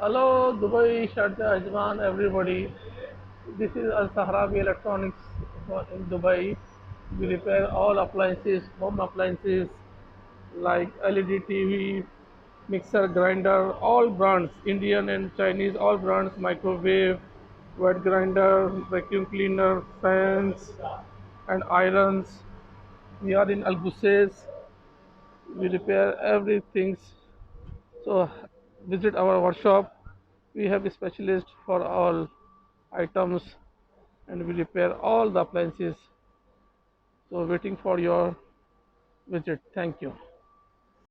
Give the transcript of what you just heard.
Hello, Dubai, Sharjah, Ajman, everybody. This is Al Sahrawi Electronics in Dubai. We repair all appliances, home appliances like LED TV, mixer, grinder, all brands, Indian and Chinese, all brands, microwave, wet grinder, vacuum cleaner, fans, and irons. We are in Al Busays. We repair everything. So visit our workshop. We have a specialist for all items and we repair all the appliances. So waiting for your visit. Thank you.